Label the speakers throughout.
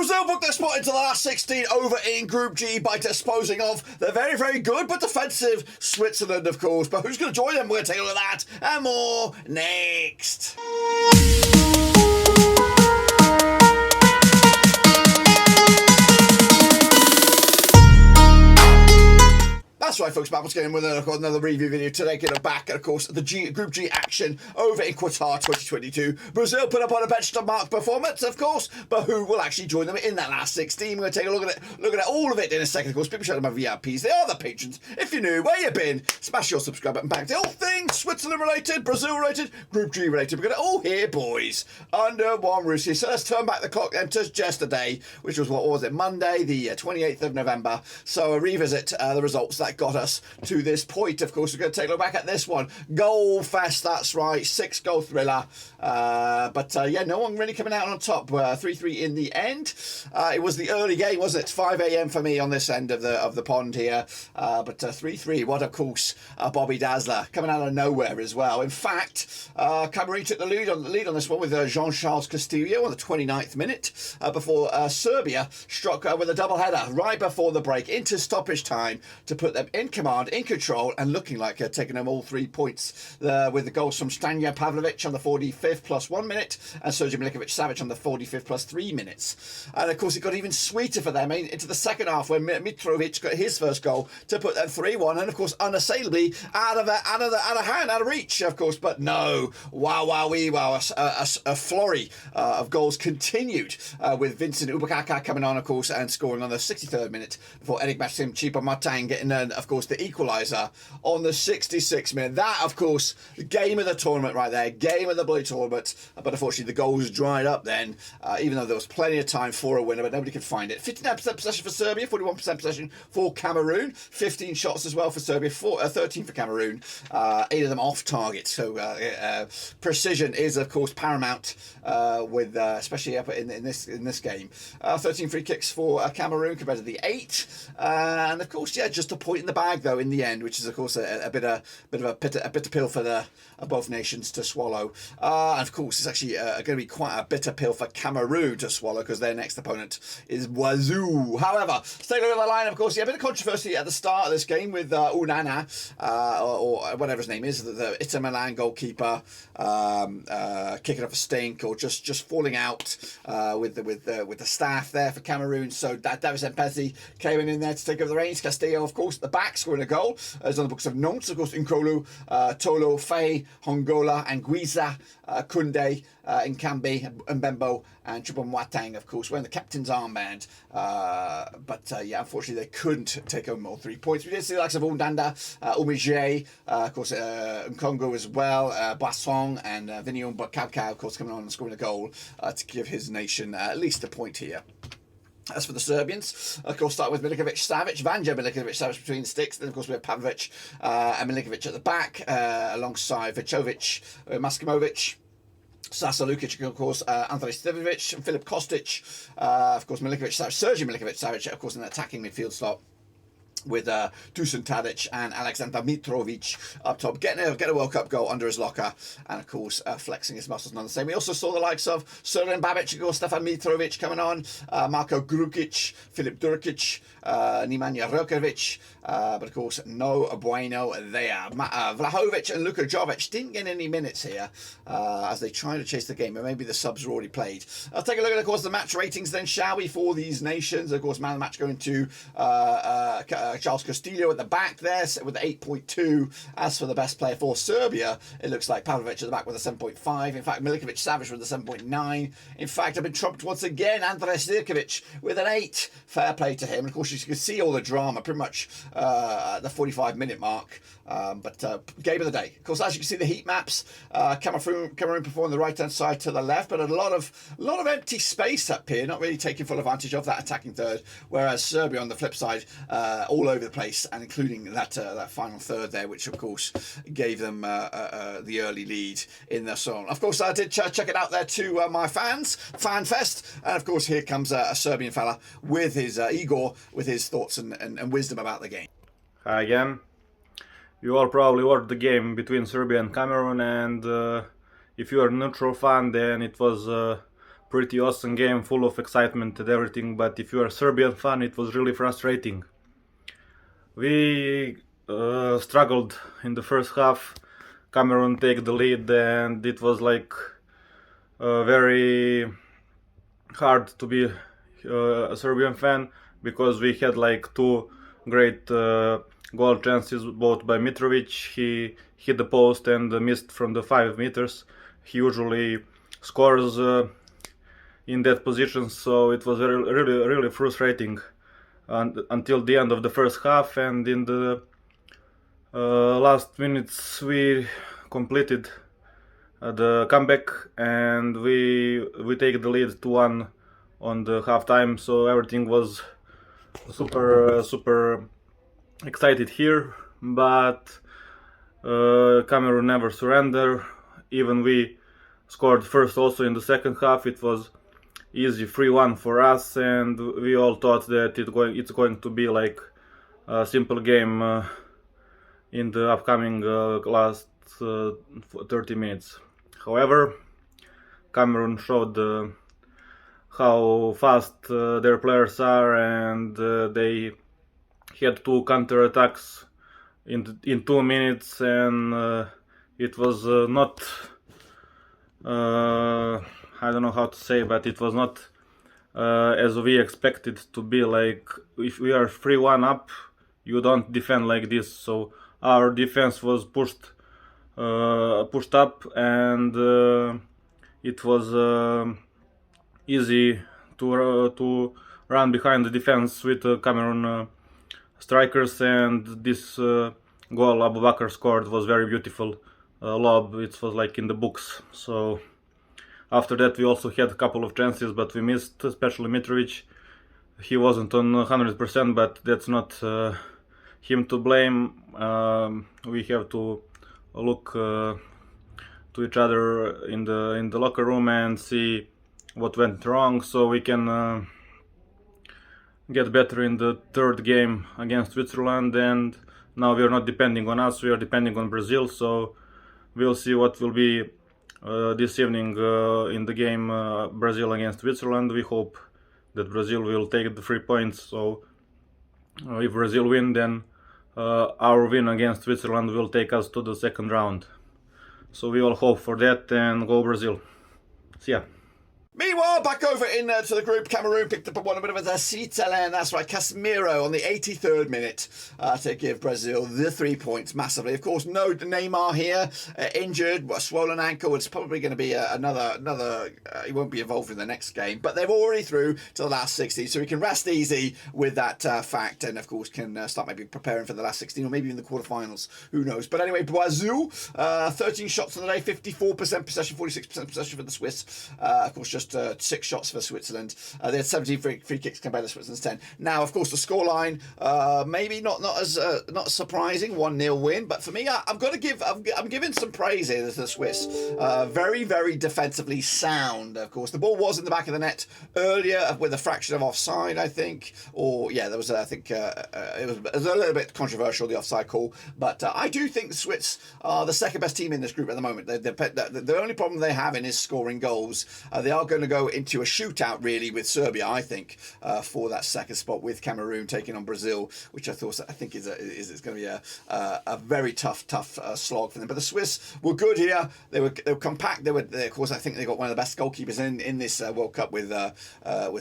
Speaker 1: Brazil booked their spot into the last 16 over in Group G by disposing of the very, very good but defensive Switzerland, of course. But who's going to join them? We're going to take a look at that and more next. That's right, folks, back once again with another review video today. Getting back, and of course, the Group G action over in Qatar 2022. Brazil put up on a benchmark performance, of course, but who will actually join them in that last 16? We're going to take a look at it, all of it in a second. Of course, people shout out my VIPs. They are the patrons. If you're new, where you been? Smash your subscribe button back to all things Switzerland related, Brazil related, Group G related. We're going to all here, boys, under one roof. So let's turn back the clock then to yesterday, which was, what was it, Monday, the 28th of November. So revisit the results that got us to this point. Of course, we're going to take a look back at this one. Goal fest, that's right, 6-goal thriller. But no one really coming out on top. 3-3 in the end. It was the early game, wasn't it? 5 a.m. for me on this end of the pond here. But 3-3, what of course, Bobby Dazzler coming out of nowhere as well. In fact, Cameroon took the lead on this one with Jean-Charles Castillo on the 29th minute before Serbia struck with a double header right before the break into stoppage time to put them in command, in control, and looking like taking them all 3 points with the goals from Stanja Pavlovic on the 45th plus 1 minute and Sergio Milinkovic-Savic on the 45th plus 3 minutes. And of course, it got even sweeter for them into the second half when Mitrovic got his first goal to put them 3-1, and of course, unassailably out of reach, of course. But no, a flurry of goals continued with Vincent Ubakaka coming on, of course, and scoring on the 63rd minute before Eric Maxim Choupo-Moting getting of course, the equaliser on the 66th minute. That, of course, the game of the tournament right there. Game of the bloody tournament. But unfortunately, the goals dried up then, even though there was plenty of time for a winner, but nobody could find it. 59% possession for Serbia, 41% possession for Cameroon. 15 shots as well for Serbia, 13 for Cameroon. 8 of them off target. So precision is, of course, paramount with especially up in this game. 13 free kicks for Cameroon compared to the 8. And, of course, yeah, just a point in the bag though in the end, which is of course a bitter pill for both nations to swallow. And of course, it's actually going to be quite a bitter pill for Cameroon to swallow because their next opponent is Wazoo. However, let's take a look at the line. Of course, yeah, a bit of controversy at the start of this game with Unana or whatever his name is, the Inter Milan goalkeeper kicking up a stink or just falling out with the staff there for Cameroon. So Davis Mpezi came in there to take over the reins. Castillo, of course, the back scoring a goal. As on the books of Nantes, of course, Nkolo, Tolo, Faye, Hongola, Anguissa, Kunde, Nkambi, Mbembo, and Choupo-Moting, of course, wearing the captain's armband. But unfortunately, they couldn't take home all 3 points. We did see the likes of Undanda, Umije, of course, Nkongo as well, Boisson, and Vinion Bakabka, of course, coming on and scoring a goal to give his nation at least a point here. As for the Serbians, of course, start with Milinkovic-Savic, Vanja Milinkovic-Savic between the sticks. Then, of course, we have Pavlovic and Milinkovic at the back, alongside Vicovic, Maskimovic, Sasa Lukic, of course, Andrej Stivovic, and Filip Kostic, of course, Milinkovic-Savic, Sergio Milinkovic-Savic, of course, in the attacking midfield slot, with Dusan Tadic and Aleksandar Mitrovic up top, getting a World Cup goal under his locker, and of course flexing his muscles none the same. We also saw the likes of Søren Babic, of course, Stefan Mitrovic coming on, Marko Grukic, Filip Durkic, Nemanja Rokovic, but of course no bueno there. Vlahovic and Luka Jovic didn't get any minutes here as they try to chase the game, but maybe the subs were already played. I'll take a look at, of course, the match ratings then, shall we, for these nations. Of course, man of the match going to Charles Castillo at the back there with 8.2. As for the best player for Serbia, it looks like Pavlovic at the back with a 7.5. In fact, Milinkovic-Savic with a 7.9. In fact, I've been trumped once again. Andrej Zirkovic with an 8. Fair play to him. And of course, you can see all the drama pretty much at the 45-minute mark. But game of the day. Of course, as you can see, the heat maps. Cameroon performing the right-hand side to the left, but a lot of empty space up here, not really taking full advantage of that attacking third. Whereas Serbia on the flip side, all over the place, and including that final third there, which of course gave them the early lead in the song. Of course, I did check it out there to my fans, FanFest, and of course here comes a Serbian fella with his Igor, with his thoughts and wisdom about the game.
Speaker 2: Hi again. You all probably watched the game between Serbia and Cameroon, and if you are a neutral fan, then it was pretty awesome game, full of excitement and everything. But if you are a Serbian fan, it was really frustrating. We struggled in the first half. Cameroon take the lead, and it was like very hard to be a Serbian fan because we had like two great goal chances, both by Mitrovic. He hit the post and missed from the 5 meters. He usually scores in that position, so it was really frustrating until the end of the first half. And in the last minutes we completed the comeback, and we take the lead 2-1 on the halftime. So everything was super excited here, but Cameroon never surrender. Even we scored first also in the second half. It was easy 3-1 for us, and we all thought that it's going to be like a simple game in the upcoming last 30 minutes. However, Cameroon showed how fast their players are, and they had two counter attacks in 2 minutes, and it was not I don't know how to say, but it was not as we expected to be. Like, if we are 3-1 up, you don't defend like this. So our defense was pushed up, and it was easy to run behind the defense with Cameroon strikers. And this goal Abu Bakr scored was very beautiful lob. It was like in the books. So after that we also had a couple of chances, but we missed, especially Mitrovic. He wasn't on 100%, but that's not him to blame. We have to look to each other in the locker room and see what went wrong, so we can get better in the third game against Switzerland. And now we are not depending on us, we are depending on Brazil. So we'll see what will be this evening in the game Brazil against Switzerland. We hope that Brazil will take the 3 points. So if Brazil win, then our win against Switzerland will take us to the second round. So we all hope for that, and go Brazil. See ya.
Speaker 1: Meanwhile, back over to the group, Cameroon picked up a bit of a Citalen. That's right, Casemiro on the 83rd minute to give Brazil the 3 points massively. Of course, no Neymar here, injured, a swollen ankle. It's probably going to be another. He won't be involved in the next game, but they're already through to the last 16, so we can rest easy with that fact, and of course can start maybe preparing for the last 16 or maybe in the quarterfinals. Who knows? But anyway, Brazil, 13 shots on the day, 54% possession, 46% possession for the Swiss. Of course, just 6 shots for Switzerland. They had 17 free kicks compared to Switzerland's 10. Now, of course, the scoreline maybe not surprising, 1-0 win. But for me, I'm giving some praise here to the Swiss. Very, very defensively sound. Of course, the ball was in the back of the net earlier with a fraction of offside, I think. Or yeah, there was I think it was a little bit controversial, the offside call. But I do think the Swiss are the second best team in this group at the moment. The only problem they're having is scoring goals. They are going to go into a shootout really with Serbia, I think, for that second spot, with Cameroon taking on Brazil, which I think is going to be a very tough slog for them. But the Swiss were good here. They were compact. Of course, I think they got one of the best goalkeepers in this World Cup with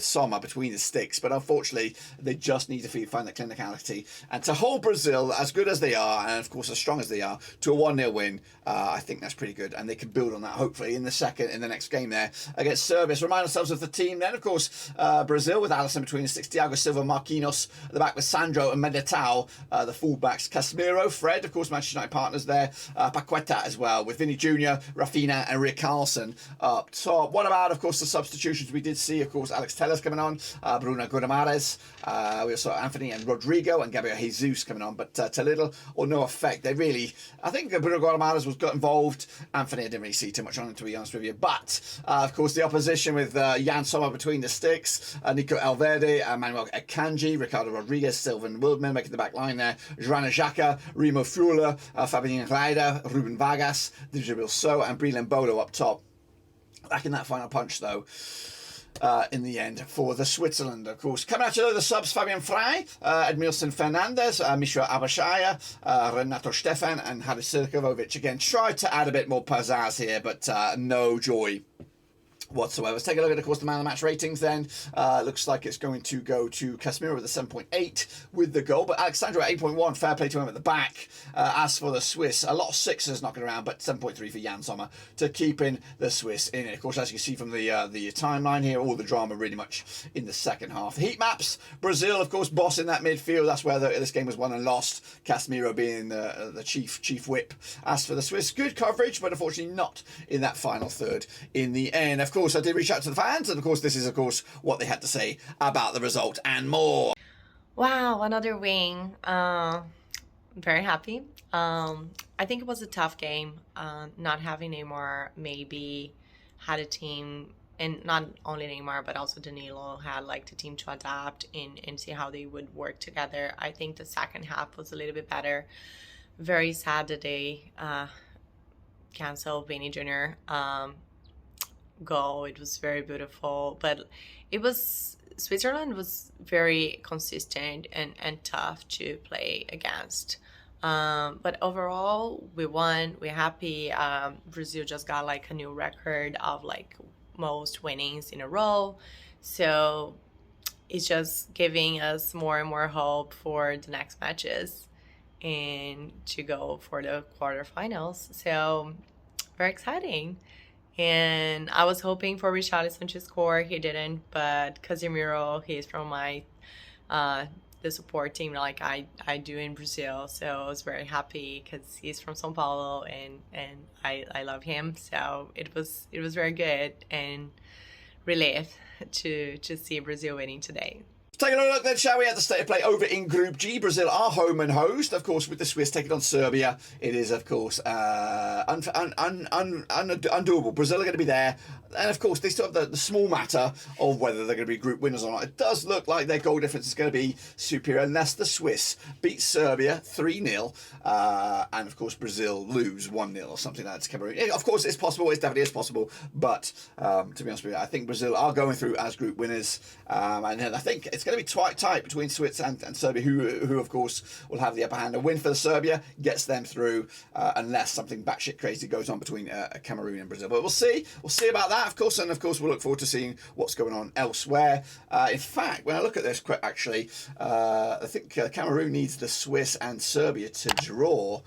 Speaker 1: Sommer between the sticks. But unfortunately, they just need to find the clinicality and to hold Brazil, as good as they are, and of course as strong as they are, to a 1-0 win. I think that's pretty good, and they can build on that hopefully in the next game there against Serbia. So remind ourselves of the team then. Of course, Brazil with Alisson between the sticks, Thiago Silva, Marquinhos at the back with Sandro and Militao, the fullbacks, Casemiro, Fred, of course, Manchester United partners there, Paqueta as well, with Vinny Jr., Rafinha and Rick Carlson up top. What about, of course, the substitutions? We did see, of course, Alex Telles coming on, Bruno Guimaraes, we also Anthony and Rodrigo and Gabriel Jesus coming on, but to little or no effect. I think Bruno Guimaraes got involved. Anthony, I didn't really see too much on him, to be honest with you, but of course the opposition with Jan Sommer between the sticks, Nico Alverde, Manuel Akanji, Ricardo Rodriguez, Sylvain Wildman making the back line there, Joana Xhaka, Remo Freuler, Fabian Reider, Ruben Vargas, Djibril So and Brilem Bolo up top. Back in that final punch though, in the end for the Switzerland, of course. Coming out to the subs, Fabian Frey, Edmilson Fernandez, Misha Abashaya, Renato Stefan, and Haris Sirkovic again. Tried to add a bit more pizzazz here, but no joy whatsoever. Let's take a look at, of course, the man of the match ratings then. Looks like it's going to go to Casemiro with a 7.8 with the goal, but Alexandra at 8.1. Fair play to him at the back. As for the Swiss, a lot of sixes knocking around, but 7.3 for Jan Sommer to keeping the Swiss in it. Of course, as you can see from the timeline here, all the drama really much in the second half. The heat maps, Brazil, of course, boss in that midfield. That's where this game was won and lost. Casemiro being the chief whip. As for the Swiss, good coverage, but unfortunately not in that final third in the end. Of course, I did reach out to the fans, and of course, this is, of course, what they had to say about the result and more.
Speaker 3: Wow, another win. Very happy. I think it was a tough game. Not having Neymar maybe had a team, and not only Neymar, but also Danilo had like the team to adapt and see how they would work together. I think the second half was a little bit better. Very sad that they canceled Vinny Jr. Goal. It was very beautiful, but it was Switzerland was very consistent and tough to play against. But overall, we won. We're happy. Brazil just got like a new record of like most winnings in a row, so it's just giving us more and more hope for the next matches and to go for the quarterfinals. So very exciting. And I was hoping for Richarlison to score. He didn't, but Casemiro, he's from my the support team like I do in Brazil. So I was very happy because he's from São Paulo and I love him. So it was very good and relief to see Brazil winning today.
Speaker 1: Taking a look then, shall we, at the state of play over in Group G. Brazil are home and host, of course, with the Swiss taking on Serbia. It is, of course, undoable. Brazil are going to be there. And, of course, they still have the small matter of whether they're going to be group winners or not. It does look like their goal difference is going to be superior unless the Swiss beat Serbia 3-0 and, of course, Brazil lose 1-0 or something like that to Cameroon. Of course, it's possible. It definitely is possible. But, to be honest with you, I think Brazil are going through as group winners. And then I think it's going to be quite tight between Swiss and Serbia, who, of course, will have the upper hand. A win for Serbia gets them through unless something batshit crazy goes on between Cameroon and Brazil. But we'll see. We'll see about that, of course, and of course we'll look forward to seeing what's going on elsewhere. In fact, when I look at this, actually, I think Cameroon needs the Swiss and Serbia to draw.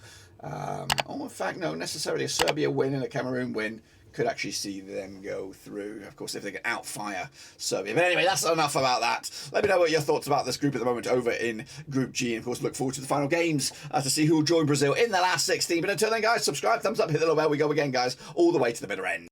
Speaker 1: In fact, no, necessarily a Serbia win and a Cameroon win could actually see them go through, of course, if they can outfire Serbia. But anyway, that's enough about that. Let me know what your thoughts about this group at the moment over in Group G. And, of course, look forward to the final games to see who will join Brazil in the last 16. But until then, guys, subscribe, thumbs up, hit the little bell. We go again, guys, all the way to the bitter end.